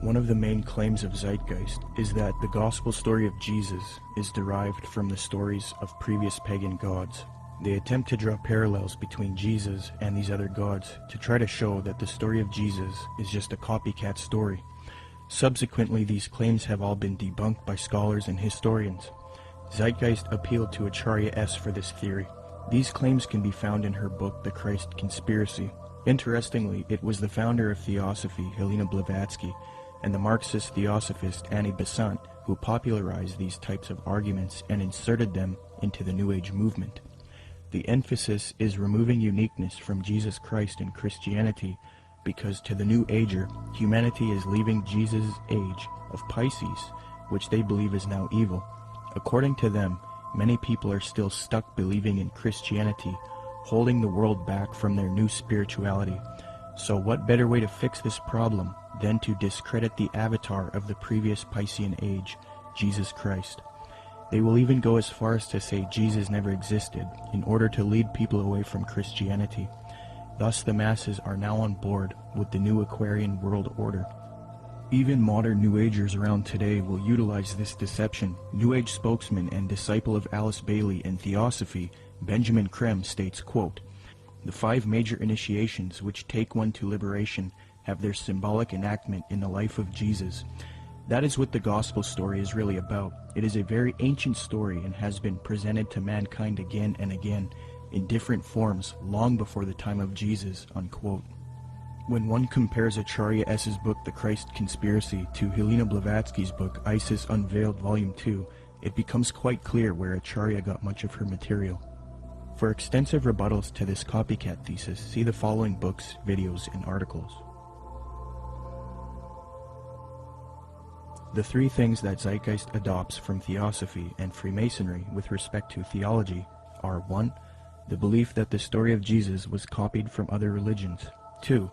One of the main claims of Zeitgeist is that the gospel story of Jesus is derived from the stories of previous pagan gods. They attempt to draw parallels between Jesus and these other gods to try to show that the story of Jesus is just a copycat story. Subsequently, these claims have all been debunked by scholars and historians. Zeitgeist appealed to Acharya S. for this theory. These claims can be found in her book, The Christ Conspiracy. Interestingly, it was the founder of Theosophy, Helena Blavatsky, and the Marxist Theosophist Annie Besant who popularized these types of arguments and inserted them into the New Age movement. The emphasis is removing uniqueness from Jesus Christ in Christianity because to the New Ager, humanity is leaving Jesus' age of Pisces, which they believe is now evil. According to them, many people are still stuck believing in Christianity, holding the world back from their new spirituality. So what better way to fix this problem than to discredit the avatar of the previous Piscean age, Jesus Christ? They will even go as far as to say Jesus never existed in order to lead people away from Christianity. Thus the masses are now on board with the new Aquarian world order. Even modern New Agers around today will utilize this deception. New Age spokesman and disciple of Alice Bailey and Theosophy, Benjamin Creme, states, quote, "The 5 major initiations which take one to liberation have their symbolic enactment in the life of Jesus. That is what the gospel story is really about. It is a very ancient story and has been presented to mankind again and again in different forms long before the time of Jesus," unquote. When one compares Acharya S.'s book The Christ Conspiracy to Helena Blavatsky's book Isis Unveiled Volume 2, it becomes quite clear where Acharya got much of her material. For extensive rebuttals to this copycat thesis, see the following books, videos, and articles. The 3 things that Zeitgeist adopts from Theosophy and Freemasonry with respect to theology are 1. The belief that the story of Jesus was copied from other religions. 2.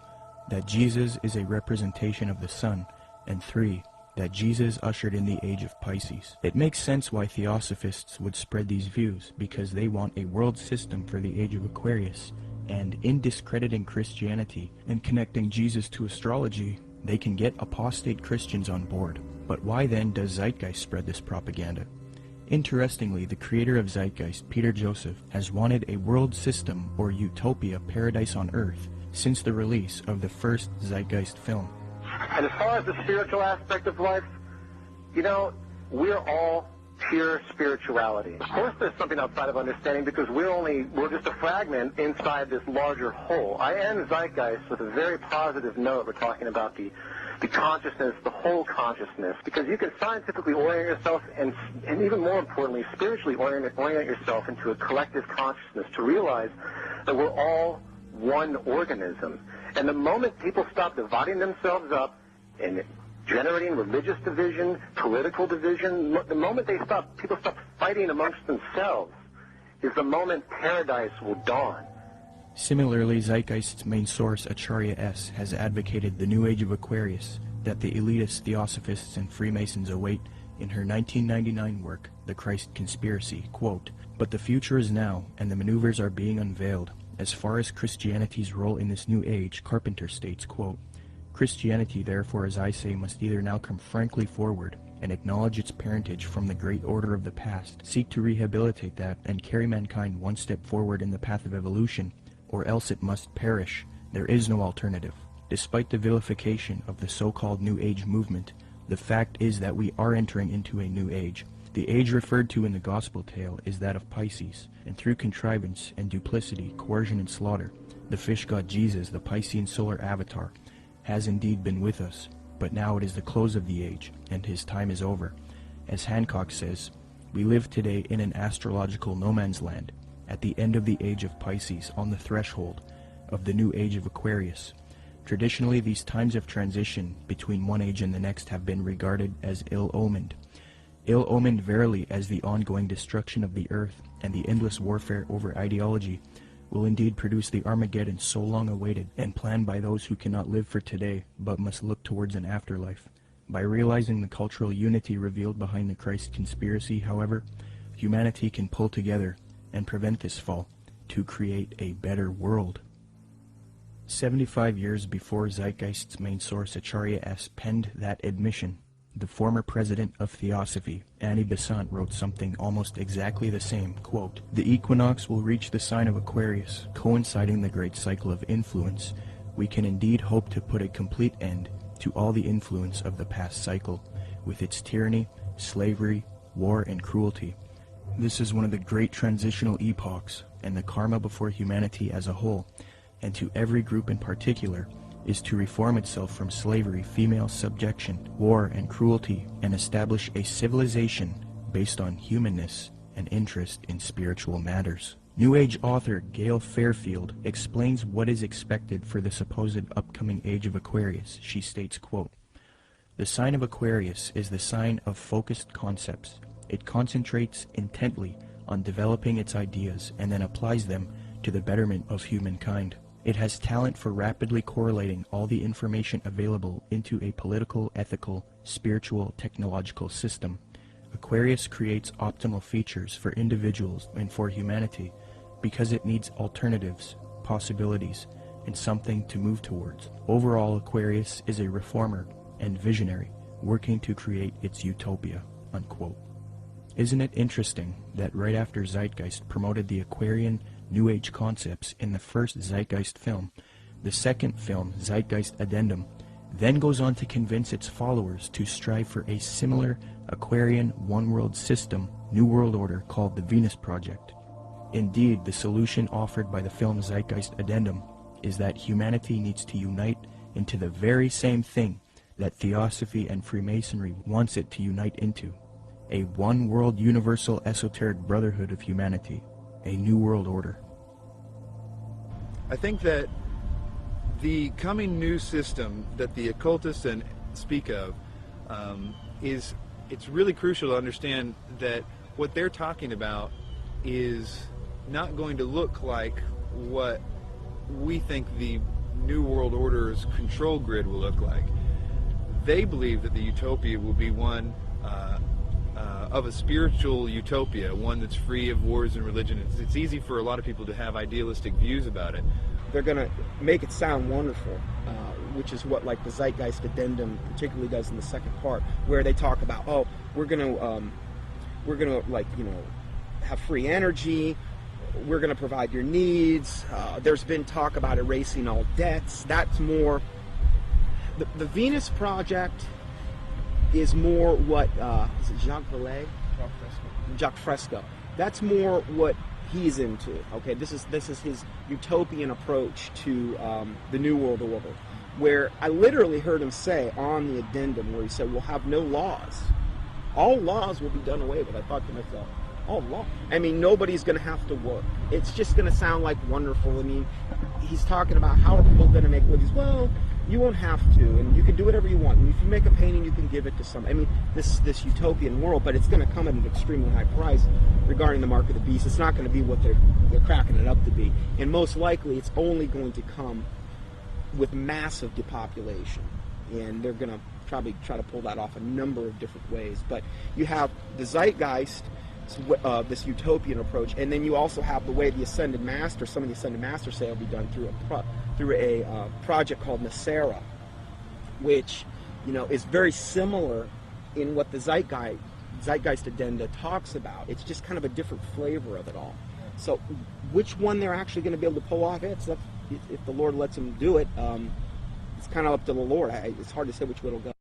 That Jesus is a representation of the sun. And 3. That Jesus ushered in the age of Pisces. It makes sense why Theosophists would spread these views, because they want a world system for the age of Aquarius, and in discrediting Christianity and connecting Jesus to astrology, they can get apostate Christians on board. But why then does Zeitgeist spread this propaganda? Interestingly, the creator of Zeitgeist, Peter Joseph, has wanted a world system or utopia paradise on earth since the release of the first Zeitgeist film. And as far as the spiritual aspect of life, you know, we're all pure spirituality. Of course there's something outside of understanding because we're just a fragment inside this larger whole. I end Zeitgeist with a very positive note. We're talking about the consciousness, the whole consciousness, because you can scientifically orient yourself and even more importantly, spiritually orient yourself into a collective consciousness to realize that we're all one organism. And the moment people stop dividing themselves up and generating religious division, political division, the moment people stop fighting amongst themselves is the moment paradise will dawn. Similarly, Zeitgeist's main source, Acharya S., has advocated the New Age of Aquarius that the elitist Theosophists and Freemasons await in her 1999 work, The Christ Conspiracy, quote, "But the future is now, and the maneuvers are being unveiled. As far as Christianity's role in this new age," Carpenter states, quote, "Christianity, therefore, as I say, must either now come frankly forward and acknowledge its parentage from the great order of the past, seek to rehabilitate that, and carry mankind one step forward in the path of evolution, or else it must perish. There is no alternative. Despite the vilification of the so-called New Age movement, the fact is that we are entering into a new age. The age referred to in the gospel tale is that of Pisces, and through contrivance and duplicity, coercion and slaughter, the fish god Jesus, the Piscean solar avatar, has indeed been with us, but now it is the close of the age, and his time is over. As Hancock says, we live today in an astrological no man's land, at the end of the age of Pisces, on the threshold of the new age of Aquarius. Traditionally, these times of transition between one age and the next have been regarded as ill-omened. Ill-omened verily, as the ongoing destruction of the earth and the endless warfare over ideology will indeed produce the Armageddon so long awaited and planned by those who cannot live for today but must look towards an afterlife. By realizing the cultural unity revealed behind the Christ Conspiracy, however, humanity can pull together and prevent this fall to create a better world. 75 years before Zeitgeist's main source Acharya S. penned that admission, the former president of Theosophy, Annie Besant, wrote something almost exactly the same, quote, "The equinox will reach the sign of Aquarius, coinciding the great cycle of influence. We can indeed hope to put a complete end to all the influence of the past cycle, with its tyranny, slavery, war, and cruelty. This is one of the great transitional epochs, and the karma before humanity as a whole, and to every group in particular, is to reform itself from slavery, female subjection, war, and cruelty, and establish a civilization based on humanness and interest in spiritual matters." New Age author Gail Fairfield explains what is expected for the supposed upcoming age of Aquarius. She states, quote, "The sign of Aquarius is the sign of focused concepts. It concentrates intently on developing its ideas and then applies them to the betterment of humankind. It has talent for rapidly correlating all the information available into a political, ethical, spiritual, technological system. Aquarius creates optimal features for individuals and for humanity because it needs alternatives, possibilities, and something to move towards. Overall, Aquarius is a reformer and visionary working to create its utopia." Unquote. Isn't it interesting that right after Zeitgeist promoted the Aquarian New Age concepts in the first Zeitgeist film, the second film, Zeitgeist Addendum, then goes on to convince its followers to strive for a similar Aquarian one-world system, New World Order, called the Venus Project. Indeed, the solution offered by the film Zeitgeist Addendum is that humanity needs to unite into the very same thing that Theosophy and Freemasonry wants it to unite into: a one-world universal esoteric brotherhood of humanity, a New World Order. I think that the coming new system that the occultists speak of it's really crucial to understand that what they're talking about is not going to look like what we think the New World Order's control grid will look like. They believe that the utopia will be one of a spiritual utopia, one that's free of wars and religion. It's easy for a lot of people to have idealistic views about it. They're going to make it sound wonderful, which is what like the Zeitgeist Addendum particularly does in the second part, where they talk about, oh, we're going to like, you know, have free energy, we're going to provide your needs. There's been talk about erasing all debts. That's more the Venus Project is more what is it Jacques Vallée? Jacques Fresco. That's more what he's into. Okay, this is his utopian approach to the New World Order, where I literally heard him say on the addendum, where he said, "We'll have no laws. All laws will be done away with." I thought to myself, "Oh, law? I mean, nobody's going to have to work. It's just going to sound like wonderful." I mean, he's talking about how are people going to make livings? Well, you won't have to, and you can do whatever you want. And if you make a painting, you can give it to some. I mean, this utopian world, but it's going to come at an extremely high price regarding the mark of the beast. It's not going to be what they're cracking it up to be, and most likely, it's only going to come with massive depopulation, and they're going to probably try to pull that off a number of different ways. But you have the Zeitgeist, this utopian approach, and then you also have the way the Ascended Master, some of the Ascended Masters say, will be done through a project called Nasera, which, you know, is very similar in what the Zeitgeist Addenda talks about. It's just kind of a different flavor of it all. So which one they're actually going to be able to pull off, if the Lord lets them do it, it's kind of up to the Lord. It's hard to say which way it'll go.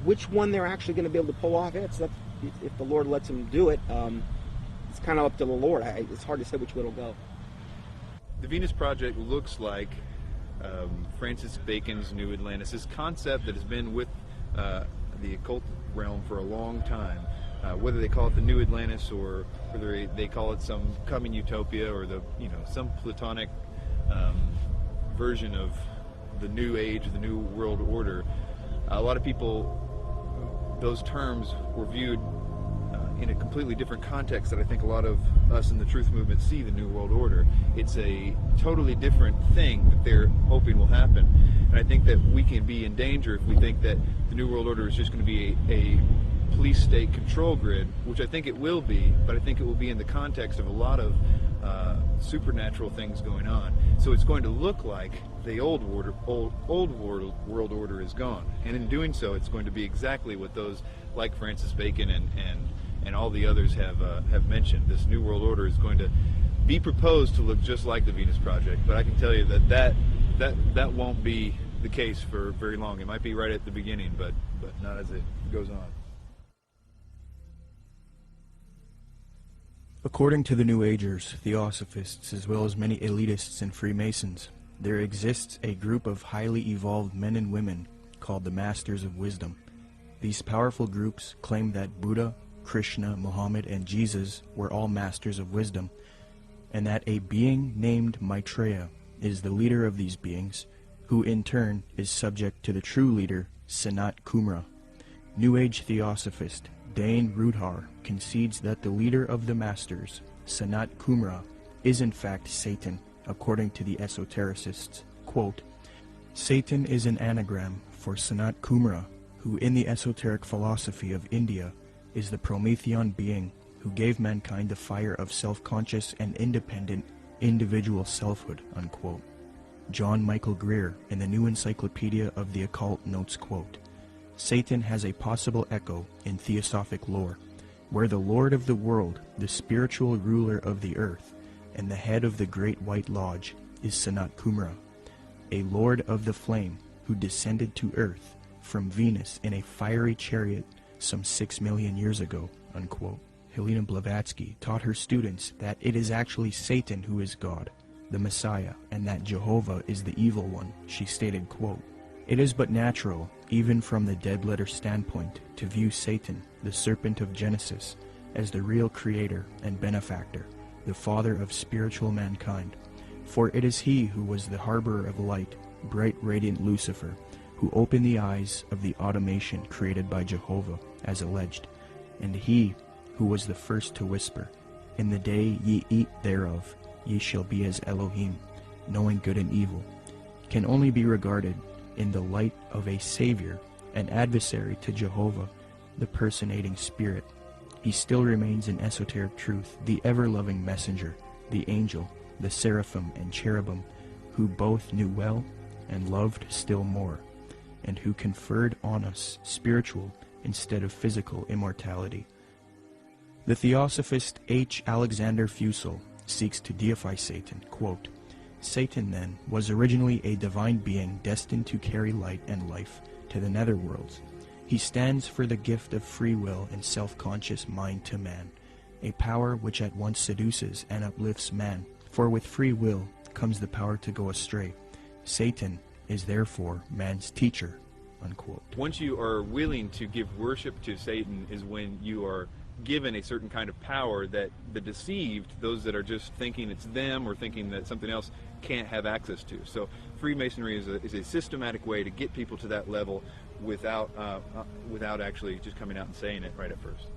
Which one they're actually going to be able to pull off, if the Lord lets them do it, it's kind of up to the Lord. It's hard to say which way it'll go. The Venus Project looks like Francis Bacon's New Atlantis, this concept that has been with the occult realm for a long time. Whether they call it the New Atlantis or whether they call it some coming utopia or some Platonic version of the New Age, the New World Order, a lot of people, those terms were viewed in a completely different context that I think a lot of us in the truth movement see the New World Order. It's a totally different thing that they're hoping will happen. And I think that we can be in danger if we think that the New World Order is just going to be a police state control grid, which I think it will be, but I think it will be in the context of a lot of supernatural things going on. So it's going to look like the old world order is gone, and in doing so, it's going to be exactly what those like Francis Bacon and all the others have mentioned. This new world order is going to be proposed to look just like the Venus Project, but I can tell you that won't be the case for very long. It might be right at the beginning, but not as it goes on. According to the New Agers, Theosophists, as well as many elitists and Freemasons, there exists a group of highly evolved men and women called the Masters of Wisdom. These powerful groups claim that Buddha, Krishna, Muhammad, and Jesus were all masters of wisdom, and that a being named Maitreya is the leader of these beings, who in turn is subject to the true leader, Sanat Kumara. New Age Theosophist Dane Rudhar concedes that the leader of the Masters, Sanat Kumara, is in fact Satan, according to the esotericists. Quote, Satan is an anagram for Sanat Kumara, who in the esoteric philosophy of India is the Promethean being who gave mankind the fire of self-conscious and independent individual selfhood, unquote. John Michael Greer in the New Encyclopedia of the Occult notes, quote, Satan has a possible echo in theosophic lore, where the Lord of the world, the spiritual ruler of the earth, and the head of the Great White Lodge is Sanat Kumara, a lord of the flame who descended to earth from Venus in a fiery chariot some 6 million years ago, unquote. Helena Blavatsky taught her students that it is actually Satan who is God, the Messiah, and that Jehovah is the evil one. She stated, quote, It is but natural, even from the dead letter standpoint, to view Satan, the serpent of Genesis, as the real creator and benefactor, the father of spiritual mankind. For it is he who was the harborer of light, bright radiant Lucifer, who opened the eyes of the automation created by Jehovah, as alleged, and he who was the first to whisper, In the day ye eat thereof, ye shall be as Elohim, knowing good and evil, can only be regarded in the light of a savior, an adversary to Jehovah, the personating spirit. He still remains in esoteric truth, the ever-loving messenger, the angel, the seraphim and cherubim, who both knew well and loved still more, and who conferred on us spiritual instead of physical immortality. The Theosophist H. Alexander Fusel seeks to deify Satan, quote, Satan, then, was originally a divine being destined to carry light and life to the netherworlds. He stands for the gift of free will and self-conscious mind to man, a power which at once seduces and uplifts man, for with free will comes the power to go astray. Satan is therefore man's teacher, unquote. Once you are willing to give worship to Satan is when you are given a certain kind of power that the deceived, those that are just thinking it's them or thinking that something else, can't have access to. So Freemasonry is a systematic way to get people to that level without actually just coming out and saying it right at first.